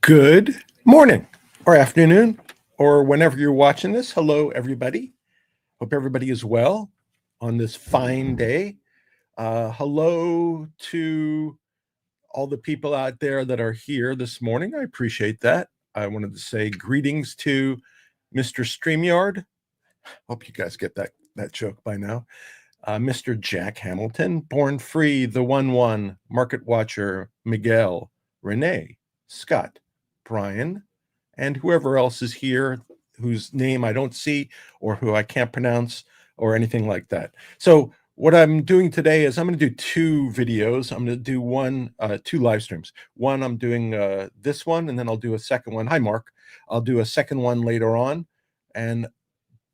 Good morning or afternoon or whenever you're watching this. Hello, everybody. Hope everybody is well on this fine day. Hello to all the people out there that are here this morning. I appreciate that. I wanted to say greetings to Mr. StreamYard. Hope you guys get that joke by now. Mr. Jack Hamilton, Born Free, The 1-1, Market Watcher, Miguel, Renee, Scott, Brian, and whoever else is here whose name I don't see or who I can't pronounce or anything like that. So what I'm doing today is I'm going to do two videos. I'm going to do two live streams. One, I'm doing this one, and then I'll do a second one. Hi, Mark. I'll do a second one later on. And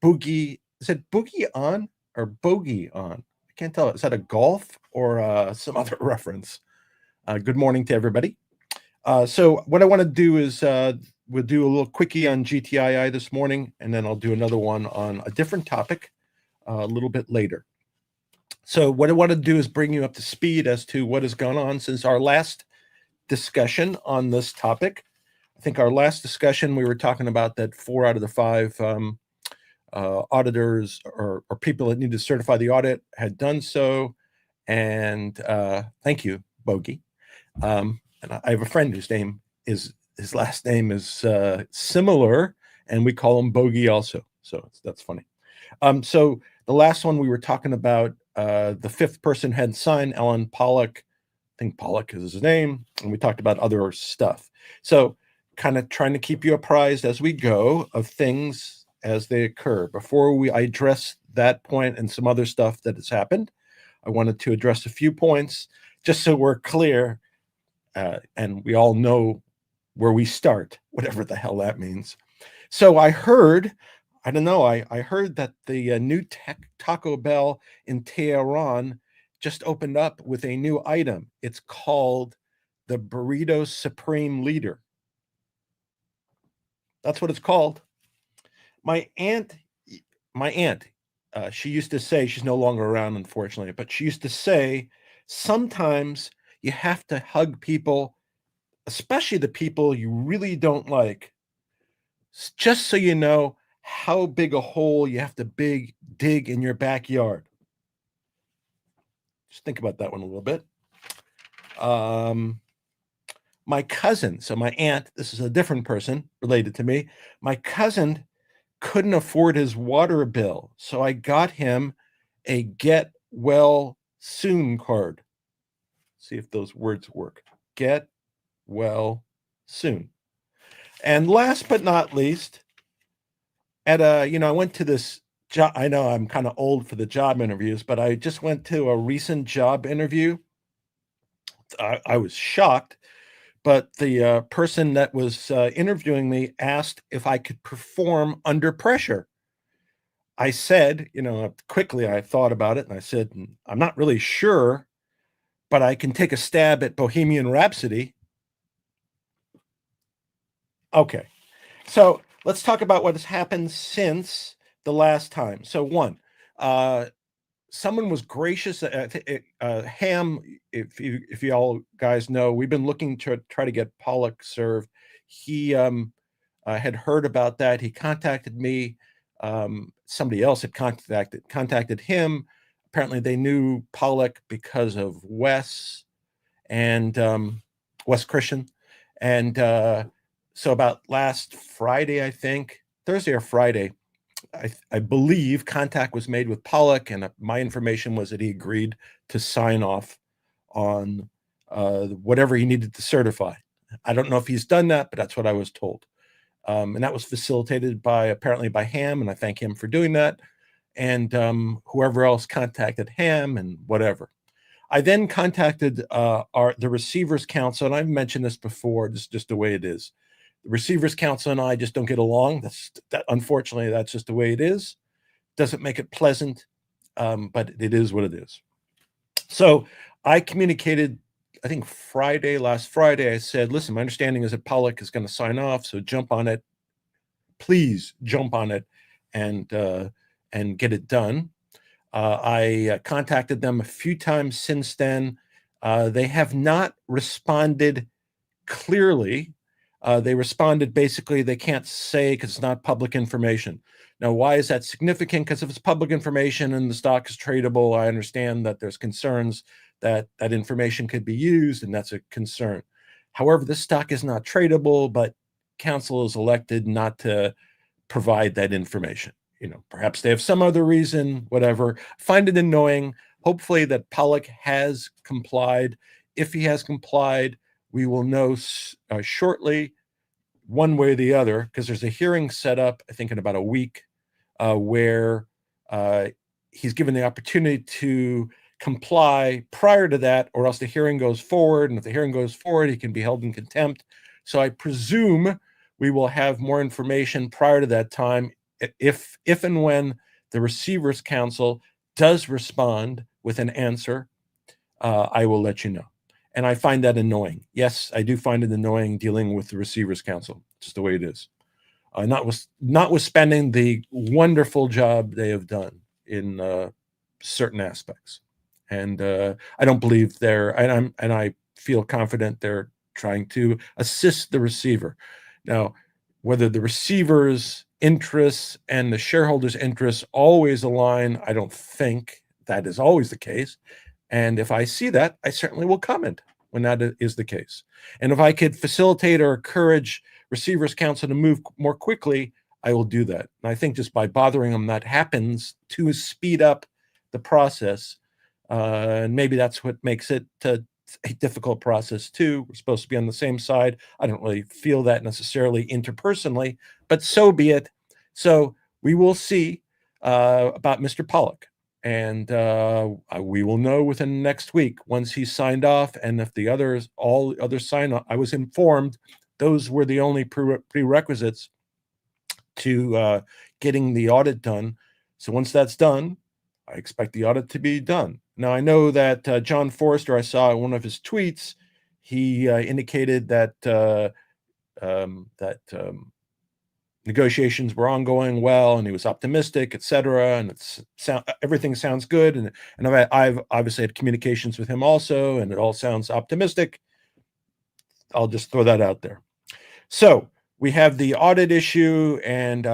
Boogie, is it Boogie on or Bogey on? I can't tell. Is that a golf or some other reference? Good morning to everybody. So what I want to do is we'll do a little quickie on Gtii this morning, and then I'll do another one on a different topic a little bit later. So what I want to do is bring you up to speed as to what has gone on since our last discussion on this topic. I think our last discussion, we were talking about that 4 out of the 5 auditors or people that need to certify the audit had done so. And thank you, Bogey. And I have a friend whose name is, his last name is similar, and we call him Bogey also. So that's funny. So the last one we were talking about, the 5th person had signed, Alan Pollock. I think Pollock is his name. And we talked about other stuff. So kind of trying to keep you apprised as we go of things as they occur. Before I address that point and some other stuff that has happened, I wanted to address a few points just so we're clear and we all know where we start, whatever the hell that means. So I heard, I don't know, I heard that the new Taco Bell in Tehran just opened up with a new item. It's called the Burrito Supreme Leader. That's what it's called. My aunt, she used to say, she's no longer around, unfortunately, but she used to say, sometimes you have to hug people, especially the people you really don't like, just so you know how big a hole you have to dig in your backyard. Just think about that one a little bit. My cousin, so my aunt, this is a different person related to me. My cousin couldn't afford his water bill, so I got him a get well soon card. See if those words work. Get well soon. And last but not least, at I went to this job. I know I'm kind of old for the job interviews, but I just went to a recent job interview. I was shocked, but the person that was interviewing me asked if I could perform under pressure. I said, quickly I thought about it and I said, I'm not really sure, but I can take a stab at Bohemian Rhapsody. Okay, so let's talk about what has happened since the last time. So one, someone was gracious. Ham, if you all guys know, we've been looking to try to get Pollock served. He had heard about that. He contacted me. Somebody else had contacted him. Apparently, they knew Pollock because of Wes and Wes Christian. And so about last Friday, I think, Thursday or Friday, I believe contact was made with Pollock, and my information was that he agreed to sign off on whatever he needed to certify. I don't know if he's done that, but that's what I was told. And that was facilitated apparently by Ham, and I thank him for doing that. And whoever else contacted Ham and whatever. I then contacted the Receivers Council, and I've mentioned this before. This is just the way it is. The Receivers Council and I just don't get along. Unfortunately, that's just the way it is. Doesn't make it pleasant, but it is what it is. So I communicated, I think last Friday, I said, listen, my understanding is that Pollock is going to sign off, so jump on it. Please jump on it and get it done. I contacted them a few times since then. They have not responded clearly. They responded basically they can't say because it's not public information. Now, why is that significant? Because if it's public information and the stock is tradable, I understand that there's concerns that that information could be used, and that's a concern. However, this stock is not tradable, but council is elected not to provide that information. Perhaps they have some other reason, whatever. Find it annoying. Hopefully that Pollock has complied. If he has complied, we will know shortly, one way or the other, because there's a hearing set up, I think, in about a week, where he's given the opportunity to comply prior to that, or else the hearing goes forward. And if the hearing goes forward, he can be held in contempt. So I presume we will have more information prior to that time. If and when the Receivers Council does respond with an answer, I will let you know. And I find that annoying. Yes, I do find it annoying dealing with the Receivers Council. Just the way it is. Notwithstanding the wonderful job they have done in certain aspects, and I don't believe and I feel confident they're trying to assist the receiver. Now, whether the receiver's interests and the shareholders' interests always align, I don't think that is always the case. And if I see that, I certainly will comment when that is the case. And if I could facilitate or encourage Receivers Council to move more quickly, I will do that. And I think just by bothering them, that happens to speed up the process. And maybe that's what makes it a difficult process too. We're supposed to be on the same side. I don't really feel that necessarily interpersonally, but so be it. So we will see about Mr. Pollock. And we will know within next week once he's signed off. And if all others sign off, I was informed those were the only prerequisites to getting the audit done. So once that's done, I expect the audit to be done. Now, I know that John Forrester, I saw in one of his tweets, he indicated that negotiations were ongoing well, and he was optimistic, etc. And everything sounds good. And I've obviously had communications with him also, and it all sounds optimistic. I'll just throw that out there. So we have the audit issue, and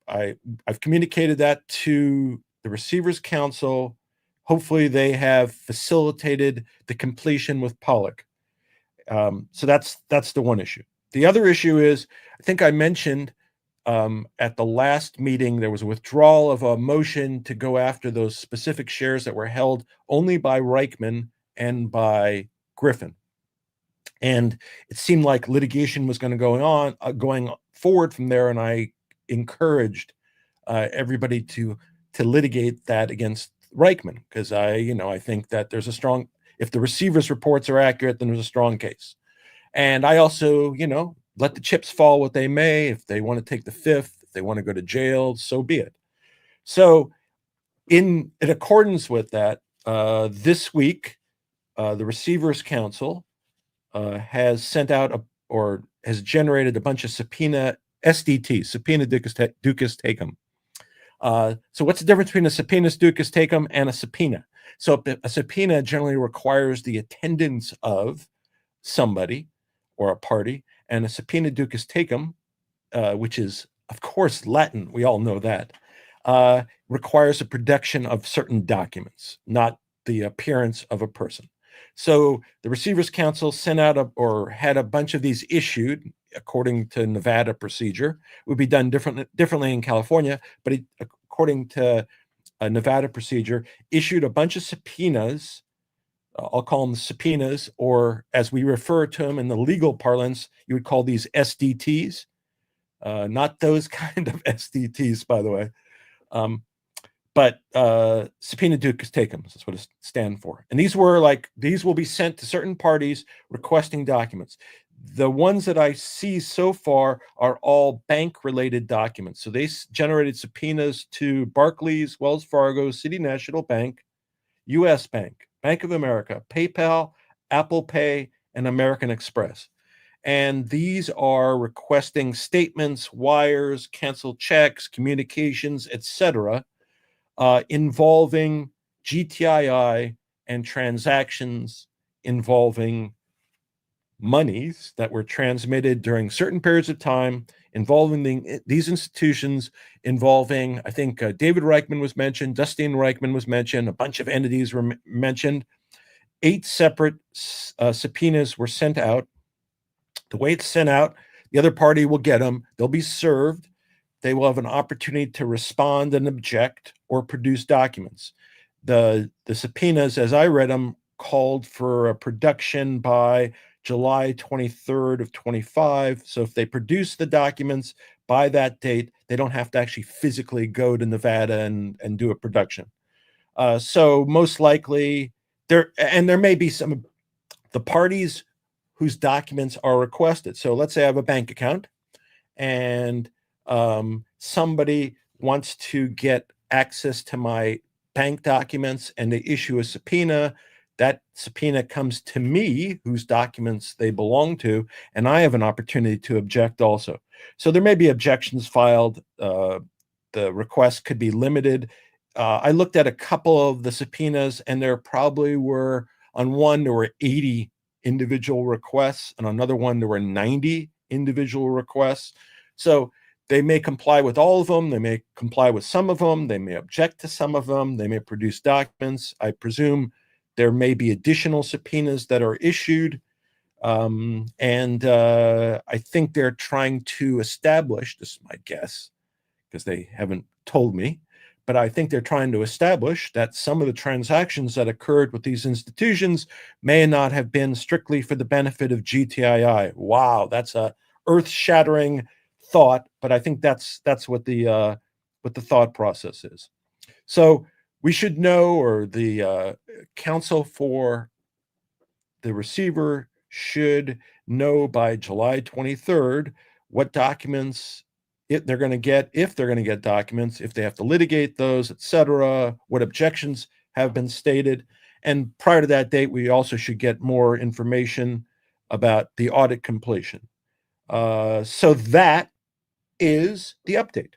I've communicated that to the Receivers Council. Hopefully, they have facilitated the completion with Pollock. So that's the one issue. The other issue is, I think I mentioned at the last meeting, there was a withdrawal of a motion to go after those specific shares that were held only by Reichman and by Griffin. And it seemed like litigation was going forward from there. And I encouraged everybody to litigate that against Reichman, because I think that there's a strong, if the receivers' reports are accurate, then there's a strong case. And I also, let the chips fall what they may. If they want to take the fifth, if they want to go to jail, so be it. So in accordance with that, this week, the Receivers Council has sent out or has generated a bunch of subpoena SDTs, subpoena ducis tecum. So what's the difference between a subpoena ducis tecum and a subpoena? So a subpoena generally requires the attendance of somebody or a party, and a subpoena ducis tecum, which is, of course, Latin, we all know that, requires the production of certain documents, not the appearance of a person. So the Receivers Council sent out had a bunch of these issued according to Nevada procedure. It would be done differently in California, but according to Nevada procedure, issued a bunch of subpoenas. I'll call them subpoenas, or as we refer to them in the legal parlance, you would call these SDTs. Not those kind of SDTs, by the way. But subpoena ducis tecum, that's what it stands for. And these will be sent to certain parties requesting documents. The ones that I see so far are all bank-related documents. So they generated subpoenas to Barclays, Wells Fargo, City National Bank, U.S. Bank, Bank of America, PayPal, Apple Pay, and American Express. And these are requesting statements, wires, canceled checks, communications, etc., involving GTII and transactions involving monies that were transmitted during certain periods of time involving these institutions, involving, I think David Reichman was mentioned, Dustin Reichman was mentioned, a bunch of entities were mentioned. 8 separate subpoenas were sent out. The way it's sent out, the other party will get them. They'll be served. They will have an opportunity to respond and object or produce documents. The subpoenas, as I read them, called for a production by July 23rd of 25. So if they produce the documents by that date, they don't have to actually physically go to Nevada and do a production. So most likely there may be some the parties whose documents are requested. So let's say I have a bank account and somebody wants to get access to my bank documents and they issue a subpoena. That subpoena comes to me, whose documents they belong to, and I have an opportunity to object also. So there may be objections filed. The request could be limited. I looked at a couple of the subpoenas, and there probably were, on one, there were 80 individual requests, and on another one, there were 90 individual requests. So they may comply with all of them. They may comply with some of them. They may object to some of them. They may produce documents. I presume there may be additional subpoenas that are issued. And I think they're trying to establish, this is my guess, because they haven't told me, but I think they're trying to establish that some of the transactions that occurred with these institutions may not have been strictly for the benefit of GTII. Wow, that's a earth-shattering thought, but I think that's what the thought process is. So we should know, or the counsel for the receiver should know by July 23rd what documents they're going to get, if they're going to get documents, if they have to litigate those, etc., what objections have been stated. And prior to that date, we also should get more information about the audit completion. So that is the update.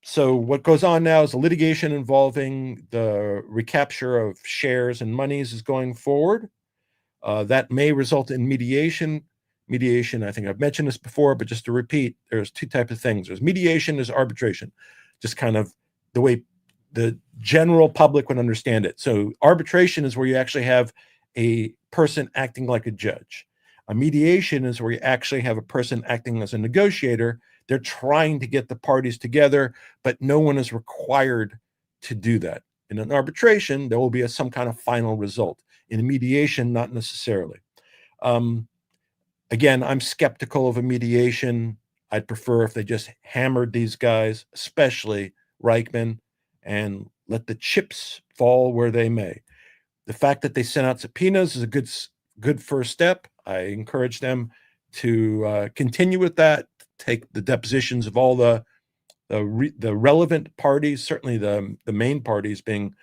So what goes on now is the litigation involving the recapture of shares and monies is going forward. That may result in mediation. Mediation, I think I've mentioned this before, but just to repeat, there's 2 types of things. There's mediation, there's arbitration, just kind of the way the general public would understand it. So arbitration is where you actually have a person acting like a judge. A mediation is where you actually have a person acting as a negotiator. They're trying to get the parties together, but no one is required to do that. In an arbitration, there will be some kind of final result. In a mediation, not necessarily. Again, I'm skeptical of a mediation. I'd prefer if they just hammered these guys, especially Reichman, and let the chips fall where they may. The fact that they sent out subpoenas is a good first step. I encourage them to continue with that, take the depositions of all the relevant parties, certainly the main parties being,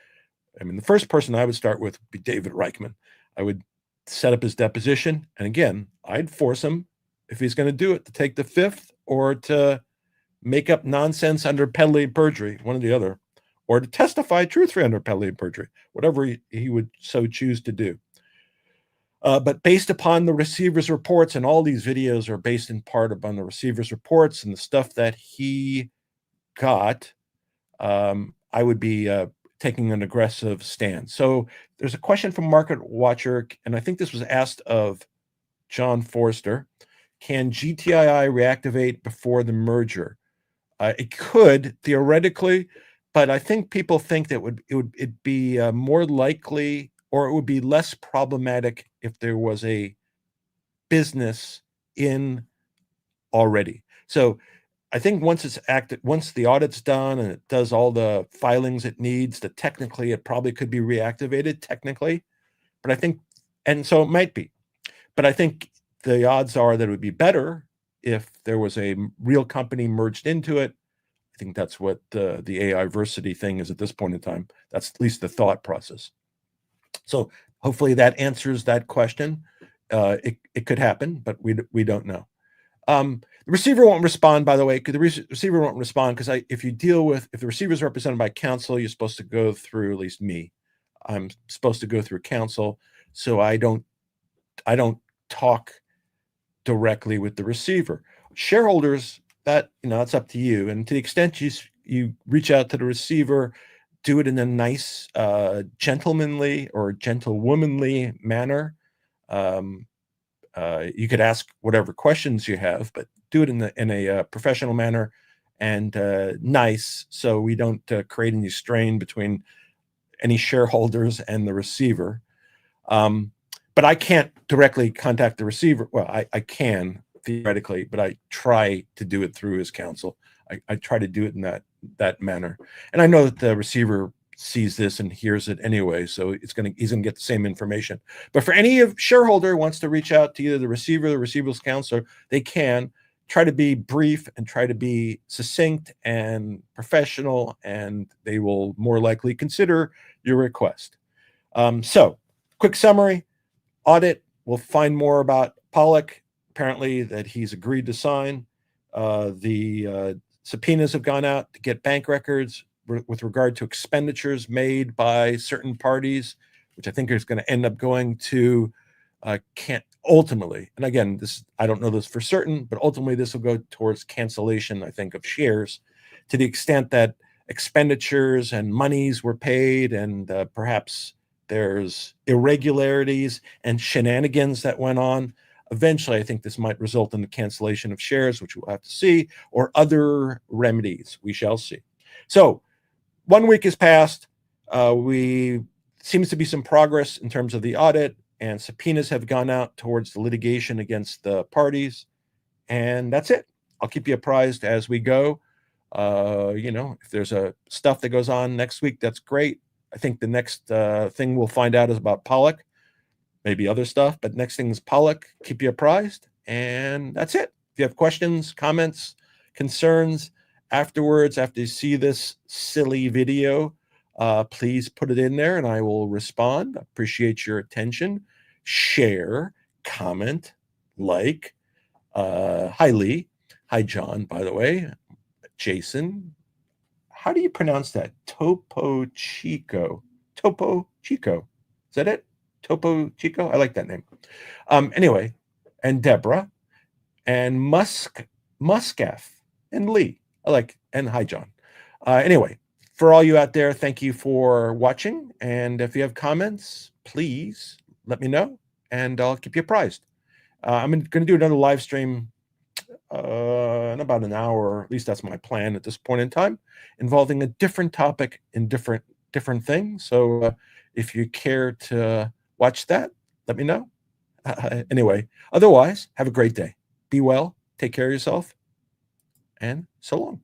I mean, the first person I would start with would be David Reichman. I would set up his deposition, and again, I'd force him, if he's going to do it, to take the fifth or to make up nonsense under penalty of perjury, one or the other, or to testify truthfully under penalty of perjury, whatever he would so choose to do. But based upon the receiver's reports, and all these videos are based in part upon the receiver's reports and the stuff that he got, I would be taking an aggressive stand. So there's a question from Market Watcher, and I think this was asked of John Forster. Can GTII reactivate before the merger? It could, theoretically, but I think people think that it'd be more likely, or it would be less problematic if there was a business in already. So I think once it's active, once the audit's done and it does all the filings it needs, that technically it probably could be reactivated technically, but I think, and so it might be, but I think the odds are that it would be better if there was a real company merged into it. I think that's what the AI-versity thing is at this point in time. That's at least the thought process. So hopefully that answers that question. It could happen, but we don't know. The receiver won't respond, by the way. The receiver won't respond because if the receiver is represented by counsel, you're supposed to go through, at least me, I'm supposed to go through counsel. So I don't talk directly with the receiver. Shareholders, that's up to you. And to the extent you reach out to the receiver, do it in a nice, gentlemanly or gentlewomanly manner. You could ask whatever questions you have, but do it in a professional manner and nice, so we don't create any strain between any shareholders and the receiver. But I can't directly contact the receiver. Well, I can theoretically, but I try to do it through his counsel. I try to do it in that manner. And I know that the receiver sees this and hears it anyway, so he's gonna get the same information. But for any of shareholder who wants to reach out to either the receiver or the receiver's counselor, they can try to be brief and try to be succinct and professional, and they will more likely consider your request. So, quick summary. Audit, we'll find more about Pollock, apparently that he's agreed to sign. The subpoenas have gone out to get bank records with regard to expenditures made by certain parties, which I think is going to end up going to ultimately, and again, I don't know this for certain, but ultimately this will go towards cancellation, I think, of shares, to the extent that expenditures and monies were paid, and perhaps there's irregularities and shenanigans that went on. Eventually, I think this might result in the cancellation of shares, which we'll have to see, or other remedies. We shall see. So 1 week has passed. Seems to be some progress in terms of the audit, and subpoenas have gone out towards the litigation against the parties. And that's it. I'll keep you apprised as we go. If there's stuff that goes on next week, that's great. I think the next thing we'll find out is about Pollock, maybe other stuff, but next thing is Pollock. Keep you apprised, and that's it. If you have questions, comments, concerns afterwards, after you see this silly video, please put it in there and I will respond. Appreciate your attention. Share, comment, like. Hi, Lee. Hi, John, by the way. Jason. How do you pronounce that? Topo Chico. Topo Chico. Is that it? Topo Chico? I like that name. Anyway, and Deborah, and Muscaf, and Lee. And hi, John. Anyway, for all you out there, thank you for watching. And if you have comments, please let me know, and I'll keep you apprised. I'm going to do another live stream in about an hour, at least that's my plan at this point in time, involving a different topic in different things. So if you care to watch that, let me know. Anyway, otherwise, have a great day. Be well, take care of yourself, and so long.